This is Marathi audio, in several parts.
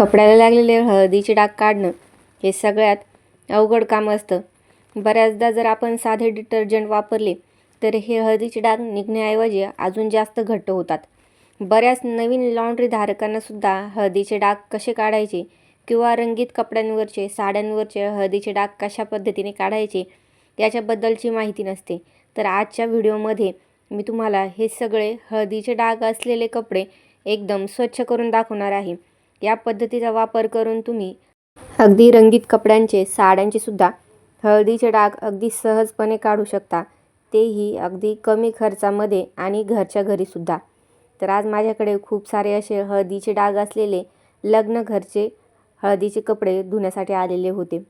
कपड्याला लागलेले हळदीचे डाग काढणं हे सगळ्यात अवघड काम असतं. बऱ्याचदा जर आपण साधे डिटर्जंट वापरले तर हे हळदीचे डाग निघण्याऐवजी अजून जास्त घट्ट होतात. बऱ्याच नवीन लॉन्ड्री धारकांनासुद्धा हळदीचे डाग कसे काढायचे किंवा रंगीत कपड्यांवरचे, साड्यांवरचे हळदीचे डाग कशा पद्धतीने काढायचे याच्याबद्दलची माहिती नसते. तर आजच्या व्हिडिओमध्ये मी तुम्हाला हे सगळे हळदीचे डाग असलेले कपडे एकदम स्वच्छ करून दाखवणार आहे. या पद्धतीचा वापर करून तुम्ही अगदी रंगीत कपड्यांचे, साड्यांचे सुद्धा हळदीचे डाग अगदी सहजपणे काढू शकता, तेही अगदी कमी खर्चामध्ये आणि घरच्या घरीसुद्धा. तर आज माझ्याकडे खूप सारे असे हळदीचे डाग असलेले लग्न घरचे हळदीचे कपडे धुण्यासाठी आलेले होते.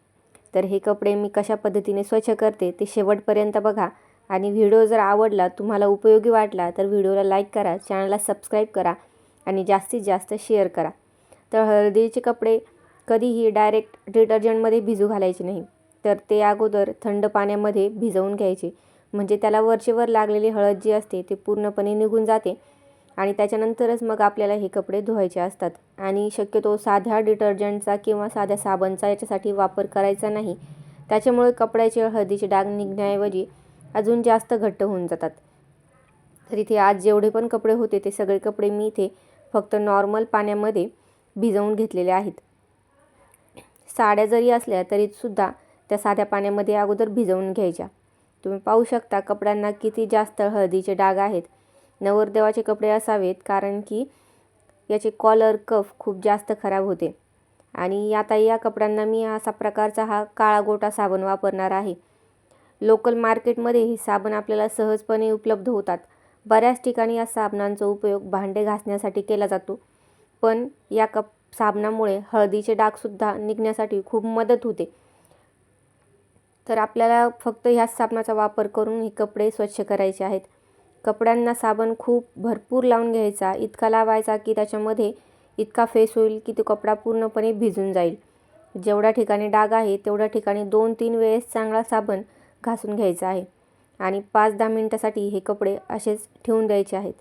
तर हे कपडे मी कशा पद्धतीने स्वच्छ करते ते शेवटपर्यंत बघा. आणि व्हिडिओ जर आवडला, तुम्हाला उपयोगी वाटला तर व्हिडिओला लाईक करा, चॅनलला सबस्क्राईब करा आणि जास्तीत जास्त शेअर करा. तर हळदीचे कपडे कधीही डायरेक्ट डिटर्जंटमध्ये भिजू घालायचे नाही, तर ते अगोदर थंड पाण्यामध्ये भिजवून घ्यायचे. म्हणजे त्याला वरचेवर लागलेली हळद जी असते ते पूर्णपणे निघून जाते आणि त्याच्यानंतरच मग आपल्याला हे कपडे धुवायचे असतात. आणि शक्यतो साध्या डिटर्जंटचा किंवा साध्या साबणचा याच्यासाठी वापर करायचा नाही. त्याच्यामुळे कपड्याचे हळदीचे डाग निघण्याऐवजी अजून जास्त घट्ट होऊन जातात. तर इथे आज जेवढे पण कपडे होते ते सगळे कपडे मी इथे फक्त नॉर्मल पाण्यामध्ये भिजवून घेतलेले आहेत. साड्या जरी असल्या तरीसुद्धा त्या साध्या पाण्यामध्ये अगोदर भिजवून घ्यायच्या. तुम्ही पाहू शकता कपड्यांना किती जास्त हळदीचे डाग आहेत. नवरदेवाचे कपडे असावेत, कारण की याचे कॉलर, कफ खूप जास्त खराब होते. आणि आता या कपड्यांना मी असा प्रकारचा हा काळा गोटा साबण वापरणार आहे. लोकल मार्केटमध्ये हे साबण आपल्याला सहजपणे उपलब्ध होतात. बऱ्याच ठिकाणी या साबणांचा उपयोग भांडे घासण्यासाठी केला जातो, पण या साबणामुळे हळदीचे डागसुद्धा निघण्यासाठी खूप मदत होते. तर आपल्याला फक्त ह्याच साबणाचा वापर करून हे कपडे स्वच्छ करायचे आहेत. कपड्यांना साबण खूप भरपूर लावून घ्यायचा, इतका लावायचा की त्याच्यामध्ये इतका फेस होईल की तो कपडा पूर्णपणे भिजून जाईल. जेवढ्या ठिकाणी डाग आहे तेवढ्या ठिकाणी 2-3 वेळेस चांगला साबण घासून घ्यायचा आहे आणि 5-10 मिनिटासाठी हे कपडे असेच ठेवून द्यायचे आहेत.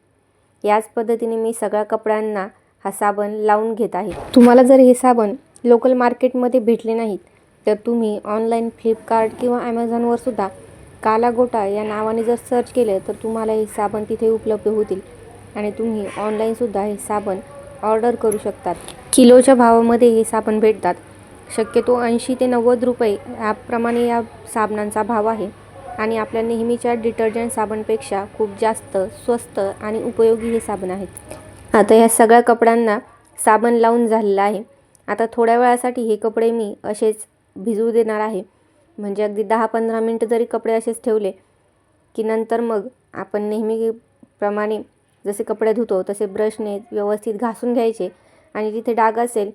याच पद्धतीने मी सगळ्या कपड्यांना हा साबण लावून घेत आहे. तुम्हाला जर हे साबण लोकल मार्केटमध्ये भेटले नाहीत तर तुम्ही ऑनलाईन फ्लिपकार्ट किंवा ॲमेझॉनवर सुद्धा काला गोटा या नावाने जर सर्च केले तर तुम्हाला हे साबण तिथे उपलब्ध होतील आणि तुम्ही ऑनलाईनसुद्धा हे साबण ऑर्डर करू शकतात. किलोच्या भावामध्ये हे साबण भेटतात. शक्यतो 80 ते 90 रुपये याप्रमाणे या साबणांचा भाव आहे आणि आपल्या नेहमीच्या डिटर्जंट साबणपेक्षा खूप जास्त स्वस्त आणि उपयोगी हे साबण आहेत. आता या सगळ्या कपड्यांना साबण लावून झालेलं आहे. आता थोड्या वेळासाठी हे कपडे मी असेच भिजू देणार आहे. म्हणजे अगदी 10-15 मिनटं जरी कपडे असेच ठेवले की नंतर मग आपण नेहमीप्रमाणे जसे कपडे धुतो तसे ब्रशने व्यवस्थित घासून घ्यायचे आणि जिथे डाग असेल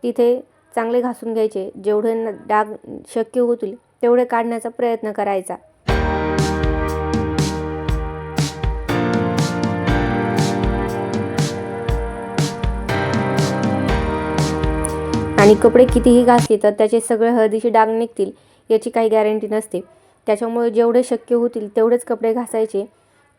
तिथे चांगले घासून घ्यायचे. जेवढे डाग शक्य होतील तेवढे काढण्याचा प्रयत्न करायचा. आणि कपडे कितीही घासले तर त्याचे सगळे हळदीचे डाग निघतील याची काही गॅरंटी नसते. त्याच्यामुळे जेवढे शक्य होतील तेवढेच कपडे घासायचे,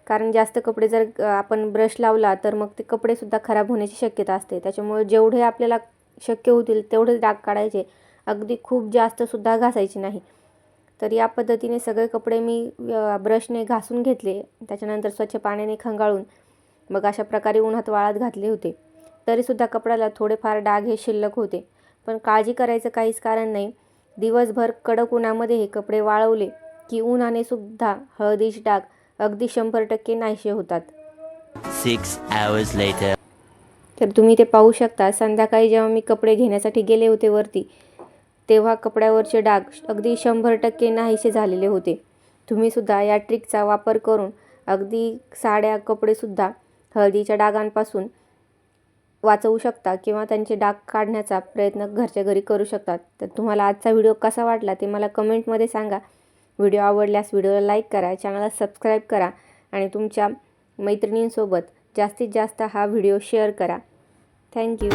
कारण जास्त कपडे जर आपण ब्रश लावला तर मग ते कपडेसुद्धा खराब होण्याची शक्यता असते. त्याच्यामुळे जेवढे आपल्याला शक्य होतील तेवढेच डाग काढायचे, अगदी खूप जास्तसुद्धा घासायचे नाही. तर या पद्धतीने सगळे कपडे मी ब्रशने घासून घेतले. त्याच्यानंतर स्वच्छ पाण्याने खंगाळून मग अशा प्रकारे उन्हात वाळत घातले होते. तरीसुद्धा कपड्याला थोडेफार डाग हे शिल्लक होते, पण काळजी करायचं काहीच कारण नाही. दिवसभर कडक उन्हामध्ये हे कपडे वाळवले की उन्हाने सुद्धा हळदीचे डाग अगदी 100% नाहीसे होतात. 6 hours later. तर तुम्ही ते पाहू शकता. संध्याकाळी जेव्हा मी कपडे घेण्यासाठी गेले होते वरती, तेव्हा कपड्यावरचे डाग अगदी 100% नाहीसे झालेले होते. तुम्हीसुद्धा या ट्रिकचा वापर करून अगदी साड्या, कपडेसुद्धा हळदीच्या डागांपासून वाचवू शकता किंवा त्यांचे डाग काढण्याचा प्रयत्न घरच्या घरी करू शकतात. तर तुम्हाला आजचा व्हिडिओ कसा वाटला ते मला कमेंटमध्ये सांगा. व्हिडिओ आवडल्यास व्हिडिओला लाईक करा, चॅनलला सबस्क्राईब करा आणि तुमच्या मैत्रिणींसोबत जास्तीत जास्त हा व्हिडिओ शेअर करा. थँक्यू.